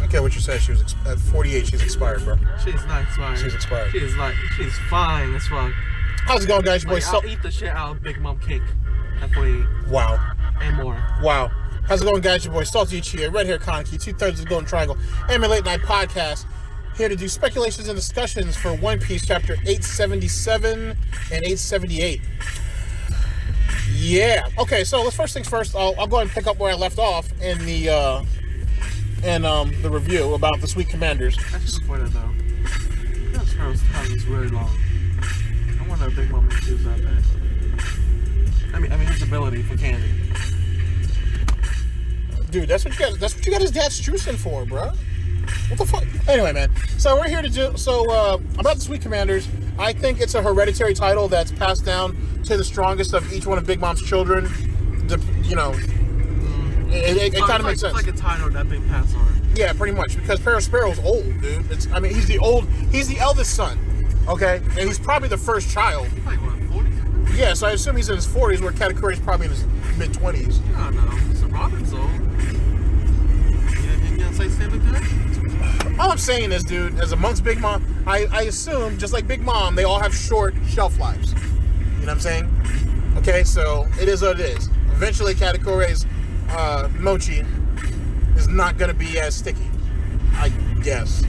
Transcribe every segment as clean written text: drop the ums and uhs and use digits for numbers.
Okay, what you said, she was at 48, she's expired, bro. She's not expired. She's expired. She's fine as fuck. How's it going, guys? Your boy I'll eat the shit out of Big Mom cake at 48. Wow. And more. Wow. How's it going, guys? Your boy Salty Uchiha, Red Hair Kaneki, 2/3 of the Golden Triangle, Anime Late Night Podcast. Here to do speculations and discussions for One Piece chapter 877 and 878. Yeah. Okay, so let's first things first. I'll go ahead and pick up where I left off in the review about the Sweet Commanders. Actually, before that though, this first time is really long. I wonder if Big Mom is that bad. I mean his ability for candy. Dude, that's what you got his dad Strucin for, bro. What the fuck? Anyway, man. So we're here to do about the Sweet Commanders. I think it's a hereditary title that's passed down to the strongest of each one of Big Mom's children. It kind of makes sense. It's like a title that being passed on. Yeah, pretty much, because Perospero's old, dude. He's the eldest son. Okay, and he's probably the first child. He's like what, 40? Yeah, so I assume he's in his 40s, where Katakuri's probably in his mid-20s. I don't know. So Robin's old. You gonna say something to that? All I'm saying is, dude, as amongst Big Mom, I assume, just like Big Mom, they all have short shelf lives. You know what I'm saying? Okay, so it is what it is. Eventually, Katakuri's mochi is not going to be as sticky, I guess.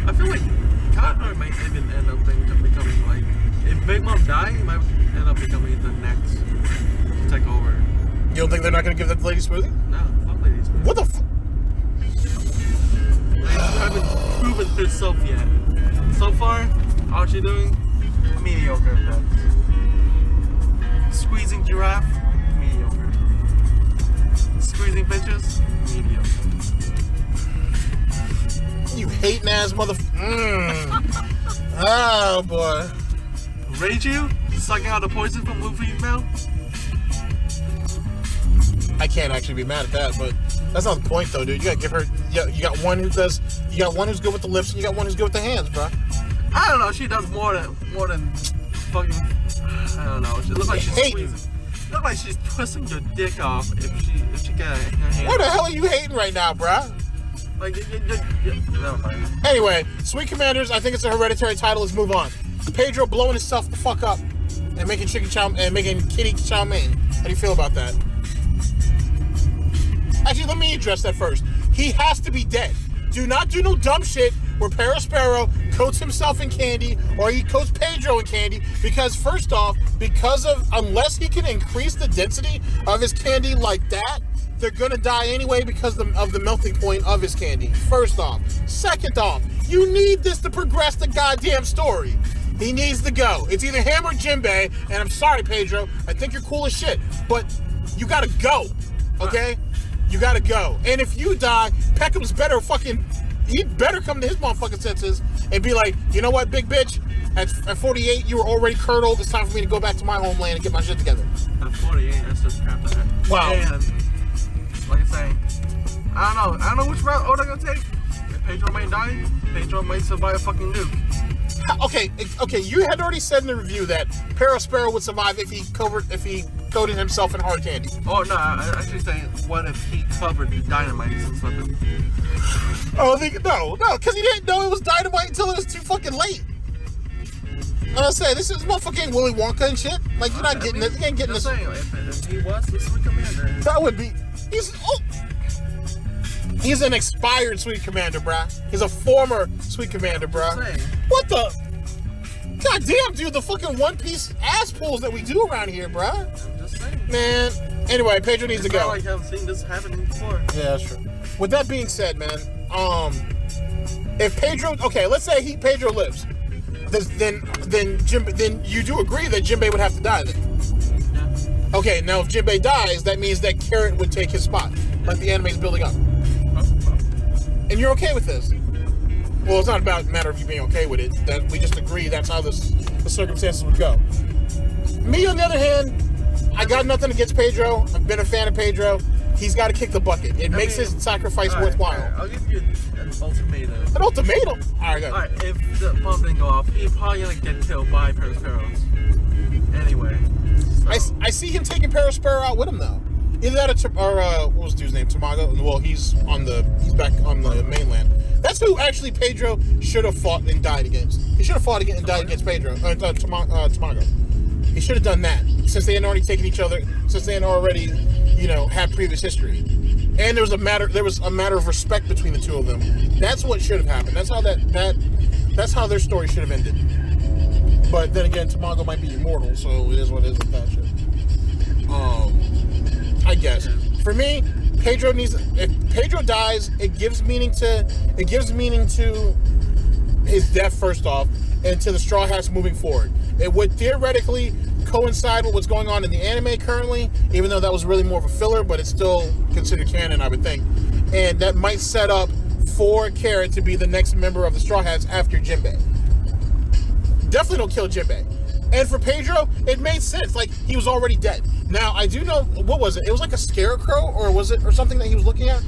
I feel like Katakuri might even end up becoming like, if Big Mom dies, he might end up becoming the next to take over. You don't think they're not going to give that to Lady Smoothie? No, fuck Lady Smoothie. What the f... They haven't proven herself yet. So far, all she's doing, mediocre at best. Squeezing giraffe, mediocre. Squeezing bitches, mediocre. You hating ass Oh boy. Rage you? Sucking out the poison from Luffy's mouth? I can't actually be mad at that, but that's not the point, though, dude. You gotta give her. You got one who's good with the lips, and you got one who's good with the hands, bro. I don't know. She does more than fucking. I don't know. She looks like she's squeezing. Look like she's twisting your dick off if she got her hand. What the hell are you hating right now, bro? Like, never mind. Anyway, Sweet Commanders. I think it's a hereditary title. Let's move on. Pedro blowing himself the fuck up and making kitty chow mein. How do you feel about that? Actually, let me address that first. He has to be dead. Do not do no dumb shit where Perospero coats himself in candy or he coats Pedro in candy, because first off, unless he can increase the density of his candy like that, they're gonna die anyway because of the melting point of his candy. First off. Second off, you need this to progress the goddamn story. He needs to go. It's either him or Jinbei, and I'm sorry, Pedro. I think you're cool as shit, but you gotta go, okay? You gotta go. And if you die, Peckham's he better come to his motherfucking senses and be like, you know what, big bitch? At 48, you were already curdled. It's time for me to go back to my homeland and get my shit together. At 48, that's just crap like that. Wow. And, like I say, I don't know which route they're gonna take. If Pedro might die, Pedro might survive a fucking nuke. Okay, you had already said in the review that Perospero would survive if he coated himself in hard candy. Oh, no, I actually saying, what if he covered the dynamite and something? Oh, no, because he didn't know it was dynamite until it was too fucking late. I was saying, this is motherfucking Willy Wonka and shit. Like, you're not getting this. You ain't getting this. Saying, if he was the Sweet Commander. That would be. He's an expired Sweet Commander, bruh. He's a former Sweet Commander, bruh. What the? God damn, dude, the fucking One Piece ass pulls that we do around here, bruh. I'm just saying. Man. Anyway, Pedro needs to go. It's not like I've seen this happening before. Yeah, that's true. With that being said, man, if Pedro, okay, let's say Pedro lives, then you do agree that Jinbei would have to die then. Yeah. Okay, now if Jinbei dies, that means that Carrot would take his spot, like the anime's building up. And you're okay with this? Well, it's not about a matter of you being okay with it. That we just agree that's how the circumstances would go. Me, on the other hand, I got nothing against Pedro. I've been a fan of Pedro. He's got to kick the bucket. It makes his sacrifice worthwhile. Right, I'll give you an ultimatum. An ultimatum? All right, go. All right, if the bomb didn't go off, he's probably going to get killed by Perospero. Anyway. So. I see him taking Perospero out with him, though. Either that or what was dude's name? Tamago. Well, he's back on the mainland. That's who actually Pedro should have fought and died against. He should have fought and died against Pedro. Tamago. He should have done that since they had already taken each other. Since they had already, had previous history, and there was a matter of respect between the two of them. That's what should have happened. That's how that's how their story should have ended. But then again, Tamago might be immortal, so it is what it is with that shit. I guess for me, if Pedro dies, it gives meaning to his death first off, and to the Straw Hats moving forward. It would theoretically coincide with what's going on in the anime currently, even though that was really more of a filler, but it's still considered canon, I would think. And that might set up for Carrot to be the next member of the Straw Hats after Jinbei. Definitely don't kill Jinbei. And for Pedro, it made sense. Like, he was already dead. Now, I do know, what was it? It was like a scarecrow, or something that he was looking at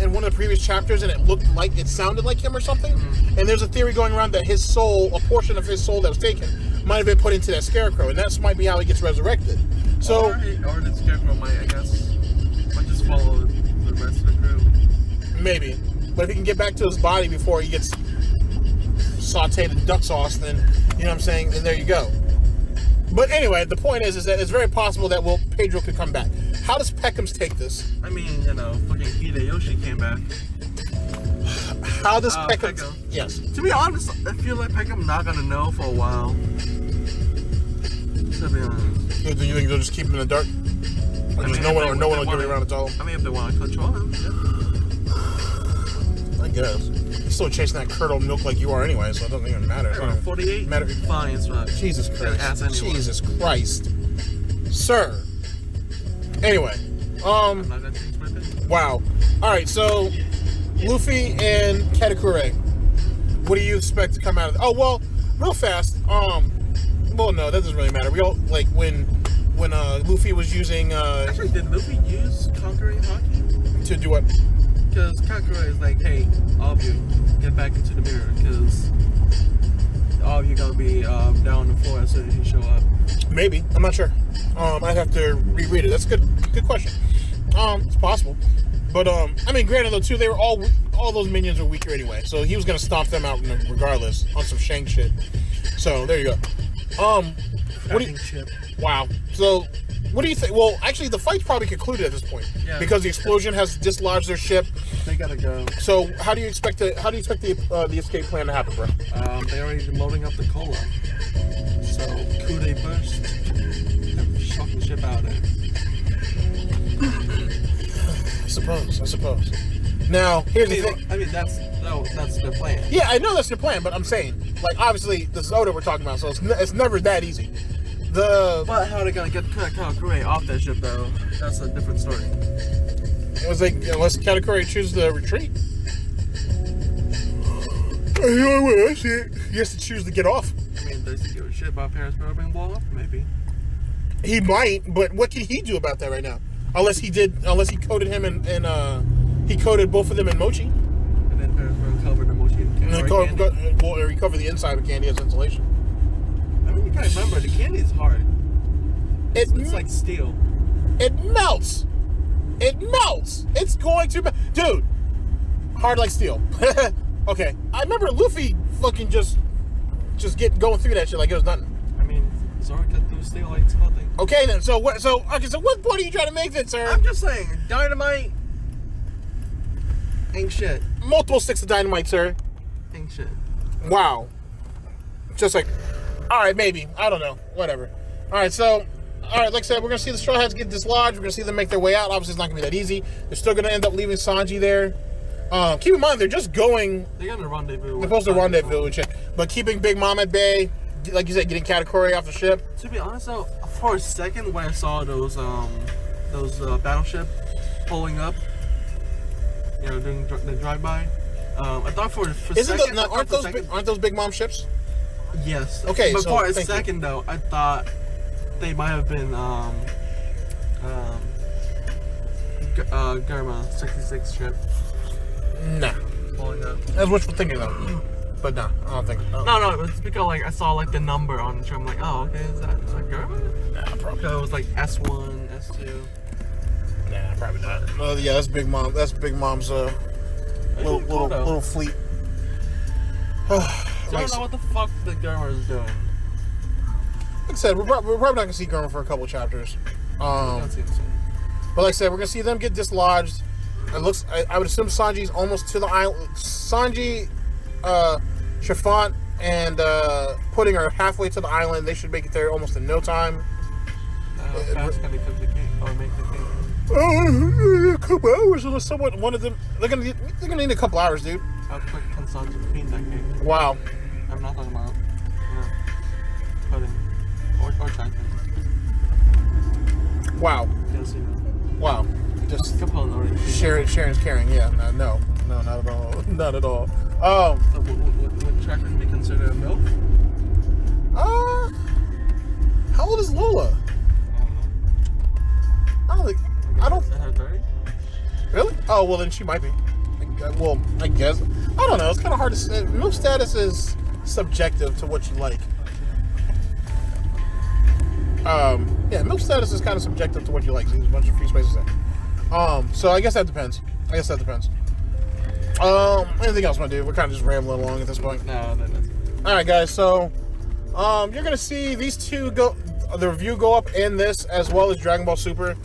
in one of the previous chapters, and it sounded like him or something. Mm-hmm. And there's a theory going around that his soul, a portion of his soul that was taken, might have been put into that scarecrow, and that might be how he gets resurrected. So, or the scarecrow might just follow the rest of the crew. Maybe. But if he can get back to his body before he gets sauteed in duck sauce, then, you know what I'm saying, then there you go. But anyway, the point is that it's very possible that Pedro could come back. How does Peckham's take this? I mean, fucking Hideyoshi came back. How does Peckham? Yes. To be honest, I feel like Peckham's not gonna know for a while. To be honest. Do you think they'll just keep him in the dark? Or no one will get around to tell him? I mean, if they want to control him, yeah. I guess. He's still chasing that curdled milk like you are anyway, so it doesn't even matter. 48? Matter. Fine, it's fine. Jesus Christ. Jesus Christ. Sir. Anyway. I'm not gonna change my opinion. Wow. Alright, so Luffy and Katakuri. What do you expect to come out of it? Oh, well, real fast. Well, no, that doesn't really matter. We all, like, when Luffy was using, Actually, did Luffy use Conquering Haki? To do what? Because Katakuri is like, hey, all of you, get back into the mirror, because all of you gotta be down on the floor as soon as you show up. Maybe. I'm not sure. I'd have to reread it. That's a good question. It's possible. But, I mean, granted, though, too, they were all those minions were weaker anyway, so he was gonna stomp them out regardless on some Shank shit. So, there you go. What do you... Wow. So, what do you think? Well, actually, the fight's probably concluded at this point, because the explosion has dislodged their ship. They gotta go. So, how do you expect the escape plan to happen, bro? They're already loading up the cola. So, could they burst and shock the ship out of it? I suppose. Now, here's the thing. I mean, that's their plan. Yeah, I know that's their plan, but I'm saying, like, obviously, this is Oda we're talking about, so it's never that easy. But how are they gonna get Katakuri off that ship, though? That's a different story. It was like, unless Katakuri chooses to retreat. He has to choose to get off. I mean, does he give a shit about Perospero being blown up? Maybe. He might, but what can he do about that right now? Unless he coated him and he coated both of them in mochi. And then Perospero covered the mochi in candy. Well, recover the inside of candy as insulation. I mean, you gotta remember, the candy is hard. It's like steel. It melts. It's going to... Dude, hard like steel. Okay, I remember Luffy fucking just going through that shit like it was nothing. I mean, Zoro cut through steel like it's nothing. Okay then, so what point are you trying to make then, sir? I'm just saying, dynamite ain't shit. Multiple sticks of dynamite, sir. Ain't shit. Wow. Just like, alright, maybe. I don't know. Whatever. Alright, so, like I said, we're going to see the Straw Hats get dislodged. We're going to see them make their way out. Obviously, it's not going to be that easy. They're still going to end up leaving Sanji there. Keep in mind, they're just going... They're going to rendezvous. They're supposed to rendezvous and shit. But keeping Big Mom at bay, like you said, getting Katakuri off the ship. To be honest, though, for a second when I saw those battleship pulling up, doing the drive-by, I thought for a second... Aren't those Big Mom ships? Yes. Okay, but so for a second, though, I thought they might have been Germa 66 ship. Nah. Pulling up. That's wishful thinking, though. But nah, I don't think. No, it's because like I saw like the number on the ship. I'm like, oh, okay, is that Germa? Nah, probably. So it was like S1, S2. Probably not. Yeah, that's Big Mom. That's Big Mom's little fleet. I don't know what the fuck the Germer is doing. Like I said, we're probably not gonna see Germer for a couple chapters. But like I said, we're gonna see them get dislodged. It looks. I would assume Sanji's almost to the island. Sanji, Chiffon, and Pudding are halfway to the island. They should make it there almost in no time. Fast can they cook the cake or make the cake? A couple hours, unless someone one of them. They're gonna need a couple hours, dude. How quick can Sanji clean that cake? Wow. I'm not talking about Pudding or China. Wow. Yes, you know. Wow. Just sharing's caring. Yeah. No, not at all. Not at all. So would China be considered a milk? How old is Lola? I don't. Is that 30? Really? Oh, well, then she might be. Well, I guess. I don't know. It's kind of hard to say. Milk status is subjective to what you like. Yeah, milk status is kind of subjective to what you like. There's a bunch of free spaces there. So I guess that depends. Anything else, my dude? We're kind of just rambling along at this point. No, that's it. All right, guys. So, you're gonna see these two the review go up in this as well as Dragon Ball Super.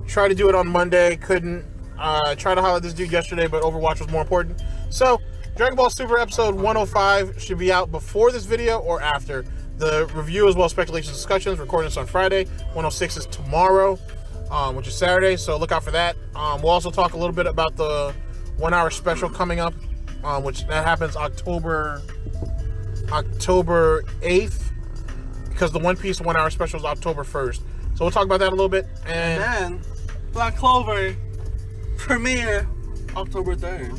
Tried to do it on Monday, couldn't. Tried to highlight this dude yesterday, but Overwatch was more important. So, Dragon Ball Super episode 105 should be out before this video or after. The review as well as speculations discussions, recording this on Friday. 106 is tomorrow, which is Saturday, so look out for that. We'll also talk a little bit about the 1 hour special coming up, which that happens October 8th, because the One Piece 1 hour special is October 1st. So we'll talk about that a little bit. And then Black Clover premiere October 3rd.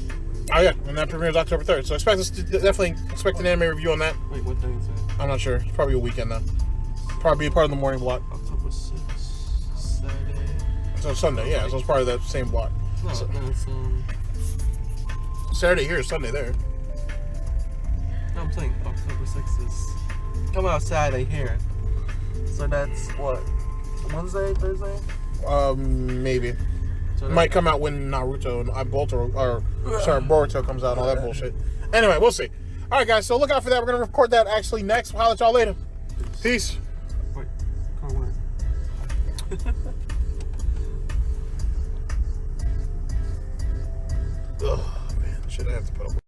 Oh yeah, and that premieres October 3rd. So definitely expect an anime review on that. Wait, what day is it? I'm not sure. It's probably a weekend though. Probably a part of the morning block. October 6th, Saturday. So Sunday, yeah. So it's part of that same block. No, So, it's Saturday here, Sunday there. No, I'm saying October 6th is coming out Saturday here. So that's what? Wednesday, Thursday? Maybe. So Might come out when Naruto and Boruto comes out and all that bullshit. Anyway, we'll see. All right, guys. So look out for that. We're gonna record that actually next. We'll holler at y'all later. Peace. Wait, come on. Oh man, should I have to put up with